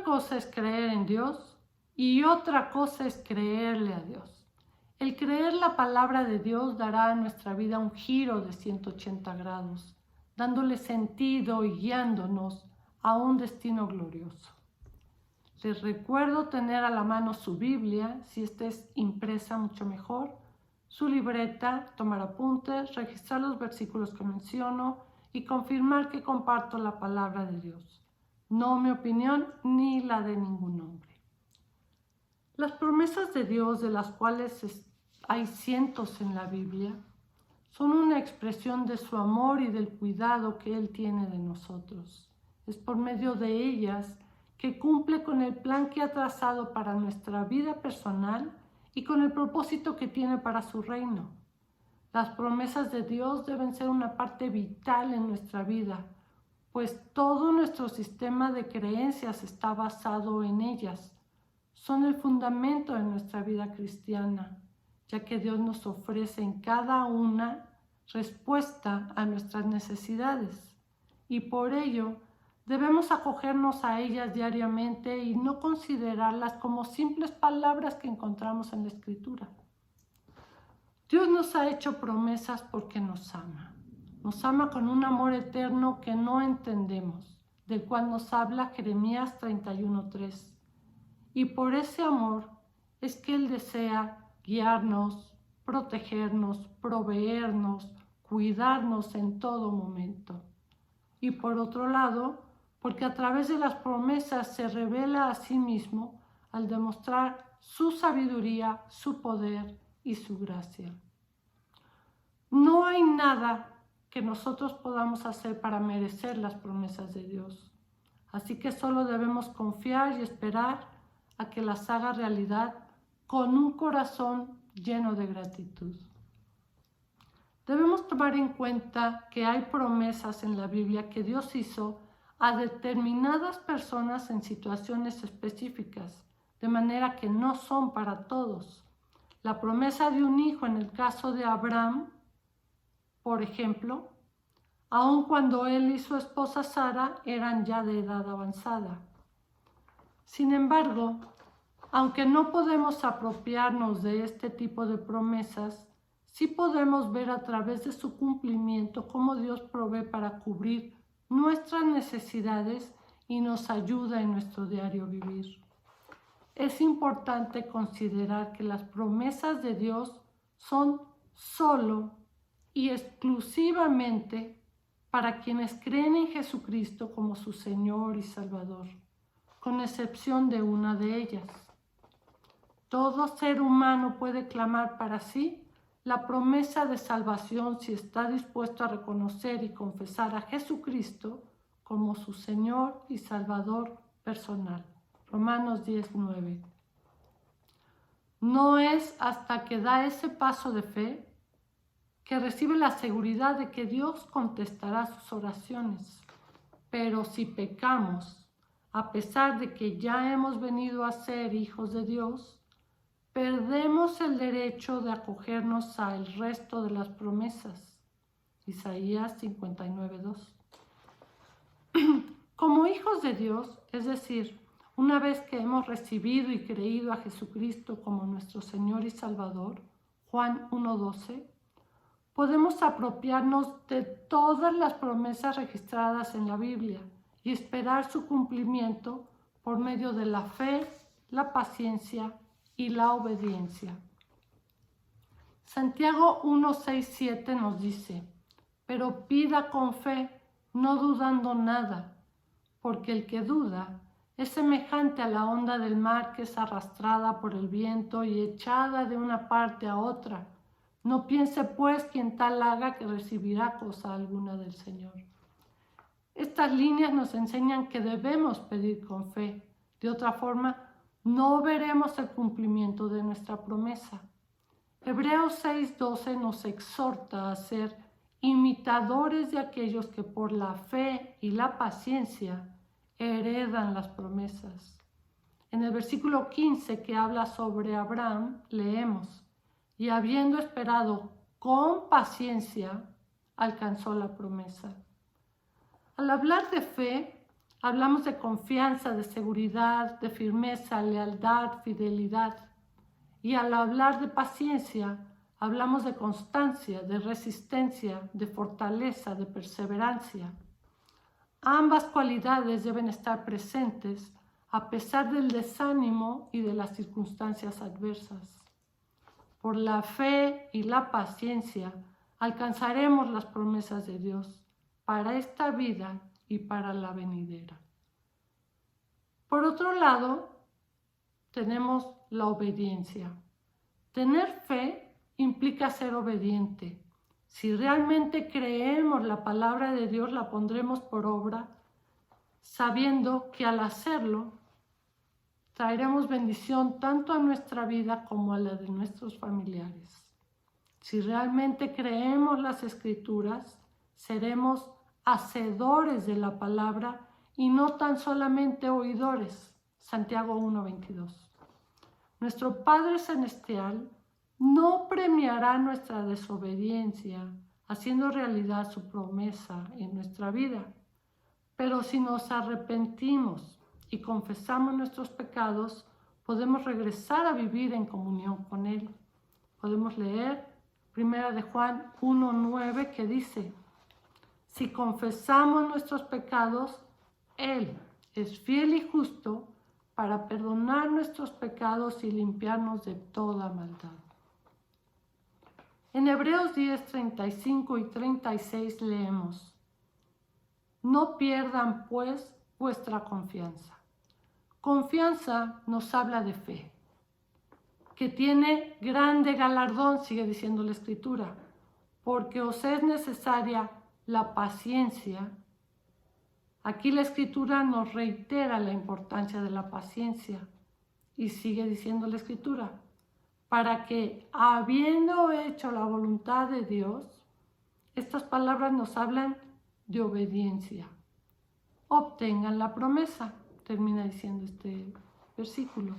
Una cosa es creer en Dios y otra cosa es creerle a Dios. El creer la palabra de Dios dará a nuestra vida un giro de 180 grados, dándole sentido y guiándonos a un destino glorioso. Les recuerdo tener a la mano su Biblia, si esta es impresa mucho mejor, su libreta, tomar apuntes, registrar los versículos que menciono y confirmar que comparto la palabra de Dios, no mi opinión ni la de ningún hombre. Las promesas de Dios, de las cuales hay cientos en la Biblia, son una expresión de su amor y del cuidado que Él tiene de nosotros. Es por medio de ellas que cumple con el plan que ha trazado para nuestra vida personal y con el propósito que tiene para su reino. Las promesas de Dios deben ser una parte vital en nuestra vida, pues todo nuestro sistema de creencias está basado en ellas. Son el fundamento de nuestra vida cristiana, ya que Dios nos ofrece en cada una respuesta a nuestras necesidades y por ello debemos acogernos a ellas diariamente y no considerarlas como simples palabras que encontramos en la Escritura. Dios nos ha hecho promesas porque nos ama. Nos ama con un amor eterno que no entendemos, del cual nos habla Jeremías 31:3. Y por ese amor es que Él desea guiarnos, protegernos, proveernos, cuidarnos en todo momento. Y por otro lado, porque a través de las promesas se revela a sí mismo al demostrar su sabiduría, su poder y su gracia. No hay nada que nosotros podamos hacer para merecer las promesas de Dios. Así que solo debemos confiar y esperar a que las haga realidad con un corazón lleno de gratitud. Debemos tomar en cuenta que hay promesas en la Biblia que Dios hizo a determinadas personas en situaciones específicas, de manera que no son para todos. La promesa de un hijo en el caso de Abraham, por ejemplo, aun cuando él y su esposa Sara eran ya de edad avanzada. Sin embargo, aunque no podemos apropiarnos de este tipo de promesas, sí podemos ver a través de su cumplimiento cómo Dios provee para cubrir nuestras necesidades y nos ayuda en nuestro diario vivir. Es importante considerar que las promesas de Dios son solo y exclusivamente para quienes creen en Jesucristo como su Señor y Salvador, con excepción de una de ellas. Todo ser humano puede clamar para sí la promesa de salvación si está dispuesto a reconocer y confesar a Jesucristo como su Señor y Salvador personal. Romanos 10:9. No es hasta que da ese paso de fe que recibe la seguridad de que Dios contestará sus oraciones. Pero si pecamos, a pesar de que ya hemos venido a ser hijos de Dios, perdemos el derecho de acogernos al resto de las promesas. Isaías 59:2. Como hijos de Dios, es decir, una vez que hemos recibido y creído a Jesucristo como nuestro Señor y Salvador, Juan 1:12, podemos apropiarnos de todas las promesas registradas en la Biblia y esperar su cumplimiento por medio de la fe, la paciencia y la obediencia. Santiago 1:6-7 nos dice: pero pida con fe, no dudando nada, porque el que duda es semejante a la onda del mar que es arrastrada por el viento y echada de una parte a otra. No piense pues quien tal haga que recibirá cosa alguna del Señor. Estas líneas nos enseñan que debemos pedir con fe. De otra forma, no veremos el cumplimiento de nuestra promesa. Hebreos 6:12 nos exhorta a ser imitadores de aquellos que por la fe y la paciencia heredan las promesas. En el versículo 15 que habla sobre Abraham, leemos: y habiendo esperado con paciencia, alcanzó la promesa. Al hablar de fe, Hablamos de confianza, de seguridad, de firmeza, lealtad, fidelidad. Y al hablar de paciencia, hablamos de constancia, de resistencia, de fortaleza, de perseverancia. Ambas cualidades deben estar presentes a pesar del desánimo y de las circunstancias adversas. Por la fe y la paciencia alcanzaremos las promesas de Dios para esta vida y para la venidera. Por otro lado, tenemos la obediencia. Tener fe implica ser obediente. Si realmente creemos la palabra de Dios, la pondremos por obra, sabiendo que al hacerlo, traeremos bendición tanto a nuestra vida como a la de nuestros familiares. Si realmente creemos las Escrituras, seremos hacedores de la palabra y no tan solamente oidores. Santiago 1:22. Nuestro Padre Celestial no premiará nuestra desobediencia haciendo realidad su promesa en nuestra vida. Pero si nos arrepentimos y confesamos nuestros pecados, podemos regresar a vivir en comunión con Él. Podemos leer 1 de Juan 1:9 que dice: si confesamos nuestros pecados, Él es fiel y justo para perdonar nuestros pecados y limpiarnos de toda maldad. En Hebreos 10:35 y 36 leemos: no pierdan pues vuestra confianza. Confianza nos habla de fe, que tiene grande galardón, sigue diciendo la Escritura, porque os es necesaria la paciencia. Aquí la Escritura nos reitera la importancia de la paciencia y sigue diciendo la Escritura, para que, habiendo hecho la voluntad de Dios, estas palabras nos hablan de obediencia, obtengan la promesa, termina diciendo este versículo.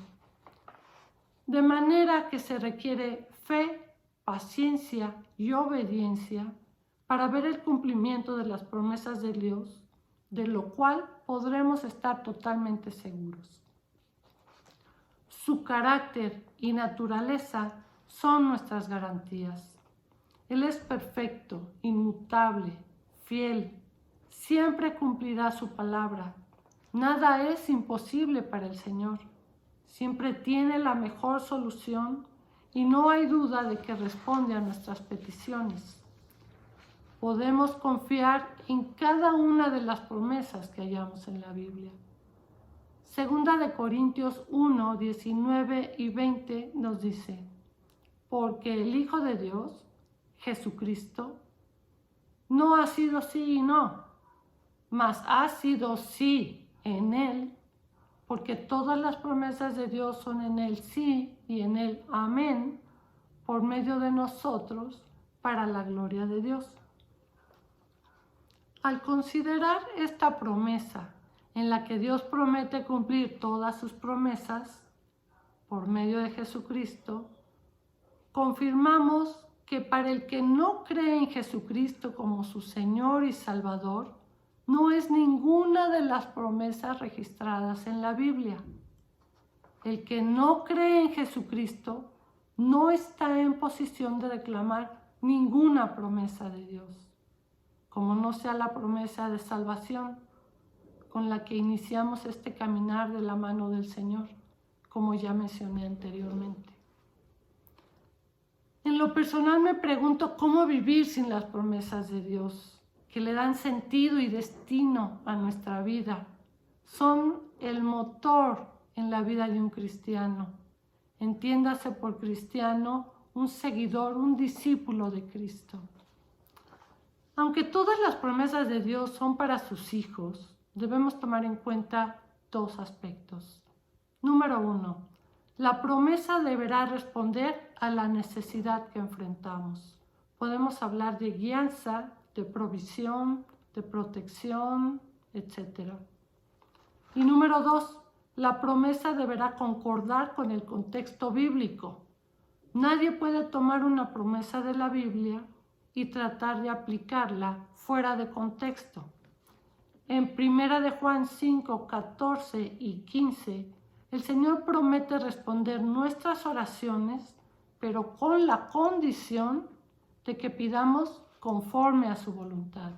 De manera que se requiere fe, paciencia y obediencia para ver el cumplimiento de las promesas de Dios, de lo cual podremos estar totalmente seguros. Su carácter y naturaleza son nuestras garantías. Él es perfecto, inmutable, fiel, siempre cumplirá su palabra. Nada es imposible para el Señor. Siempre tiene la mejor solución y no hay duda de que responde a nuestras peticiones. Podemos confiar en cada una de las promesas que hallamos en la Biblia. Segunda de Corintios 1, 19 y 20 nos dice: porque el Hijo de Dios, Jesucristo, no ha sido sí y no, mas ha sido sí en Él, porque todas las promesas de Dios son en Él sí y en Él amén, por medio de nosotros, para la gloria de Dios. Al considerar esta promesa, en la que Dios promete cumplir todas sus promesas por medio de Jesucristo, confirmamos que para el que no cree en Jesucristo como su Señor y Salvador, no es ninguna de las promesas registradas en la Biblia. El que no cree en Jesucristo no está en posición de reclamar ninguna promesa de Dios, como no sea la promesa de salvación con la que iniciamos este caminar de la mano del Señor, como ya mencioné anteriormente. En lo personal me pregunto cómo vivir sin las promesas de Dios, que le dan sentido y destino a nuestra vida. Son el motor en la vida de un cristiano. Entiéndase por cristiano un seguidor, un discípulo de Cristo. Aunque todas las promesas de Dios son para sus hijos, debemos tomar en cuenta dos aspectos. Número 1, la promesa deberá responder a la necesidad que enfrentamos. Podemos hablar de guianza, de provisión, de protección, etc. Y número 2, la promesa deberá concordar con el contexto bíblico. Nadie puede tomar una promesa de la Biblia y tratar de aplicarla fuera de contexto. En 1 de Juan 5, 14 y 15, el Señor promete responder nuestras oraciones, pero con la condición de que pidamos conforme a su voluntad.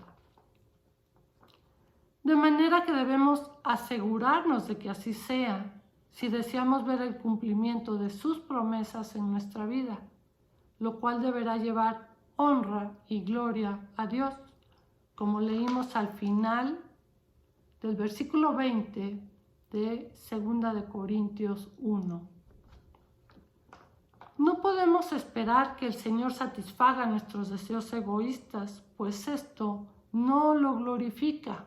De manera que debemos asegurarnos de que así sea, si deseamos ver el cumplimiento de sus promesas en nuestra vida, lo cual deberá llevar honra y gloria a Dios, como leímos al final del versículo 20 de 2 de Corintios 1. No podemos esperar que el Señor satisfaga nuestros deseos egoístas, pues esto no lo glorifica.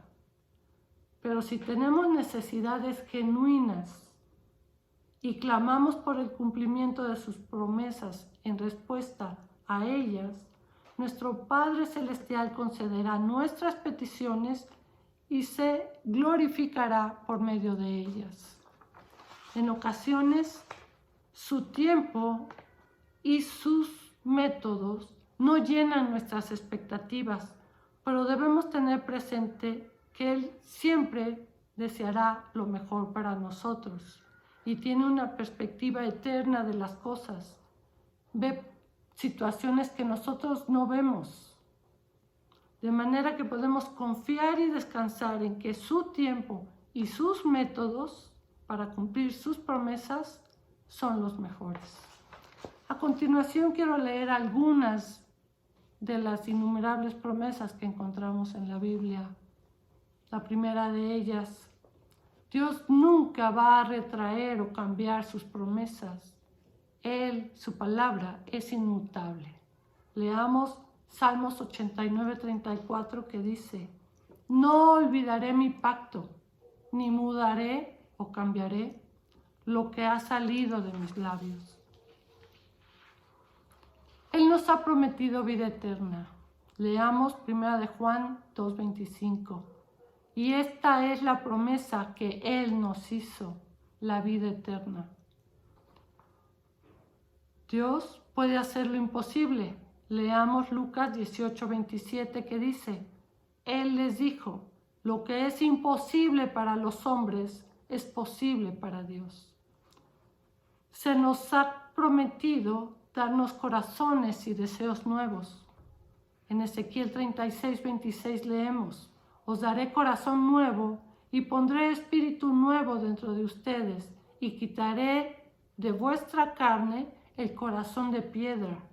Pero si tenemos necesidades genuinas y clamamos por el cumplimiento de sus promesas en respuesta a ellas, nuestro Padre Celestial concederá nuestras peticiones y se glorificará por medio de ellas. En ocasiones, su tiempo y sus métodos no llenan nuestras expectativas, pero debemos tener presente que Él siempre deseará lo mejor para nosotros y tiene una perspectiva eterna de las cosas. Ve situaciones que nosotros no vemos, de manera que podemos confiar y descansar en que su tiempo y sus métodos para cumplir sus promesas son los mejores. A continuación quiero leer algunas de las innumerables promesas que encontramos en la Biblia. La primera de ellas: Dios nunca va a retraer o cambiar sus promesas. Él, su palabra, es inmutable. Leamos Salmos 89:34, que dice: No olvidaré mi pacto, ni mudaré o cambiaré lo que ha salido de mis labios. Él nos ha prometido vida eterna. Leamos 1 de Juan 2:25. Y esta es la promesa que Él nos hizo, la vida eterna. Dios puede hacer lo imposible. Leamos Lucas 18:27, que dice: Él les dijo, lo que es imposible para los hombres es posible para Dios. Se nos ha prometido darnos corazones y deseos nuevos. En Ezequiel 36:26 leemos: Os daré corazón nuevo y pondré espíritu nuevo dentro de ustedes y quitaré de vuestra carne el corazón de piedra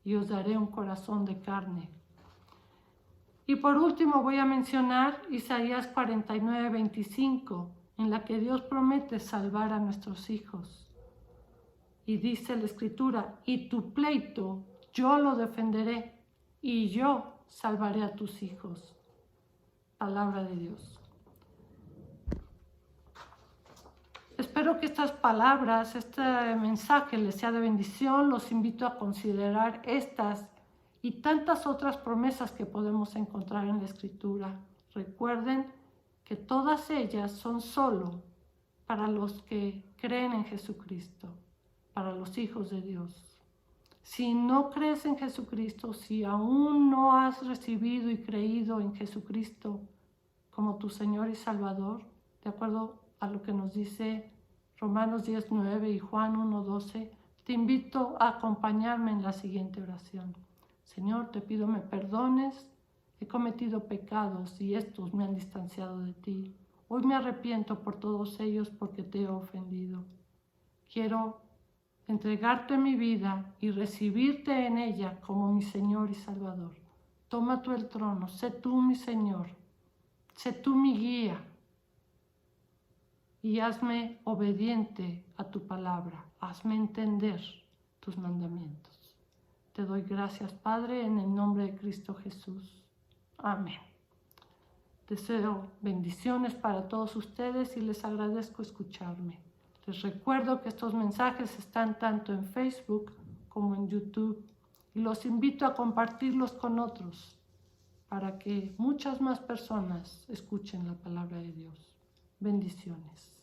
y os daré un corazón de carne. Y por último voy a mencionar Isaías 49:25, en la que Dios promete salvar a nuestros hijos. Y dice la Escritura: y tu pleito yo lo defenderé y yo salvaré a tus hijos. Palabra de Dios. Espero que estas palabras, este mensaje les sea de bendición. Los invito a considerar estas y tantas otras promesas que podemos encontrar en la Escritura. Recuerden que todas ellas son solo para los que creen en Jesucristo, para los hijos de Dios. Si no crees en Jesucristo, si aún no has recibido y creído en Jesucristo como tu Señor y Salvador, de acuerdo a lo que nos dice Romanos 10:9 y Juan 1:12, te invito a acompañarme en la siguiente oración. Señor, te pido me perdones, he cometido pecados y estos me han distanciado de ti. Hoy me arrepiento por todos ellos porque te he ofendido. Quiero entregarte mi vida y recibirte en ella como mi Señor y Salvador. Toma tú el trono, sé tú mi Señor, sé tú mi guía y hazme obediente a tu palabra, hazme entender tus mandamientos. Te doy gracias, Padre, en el nombre de Cristo Jesús. Amén. Deseo bendiciones para todos ustedes y les agradezco escucharme. Les recuerdo que estos mensajes están tanto en Facebook como en YouTube y los invito a compartirlos con otros para que muchas más personas escuchen la palabra de Dios. Bendiciones.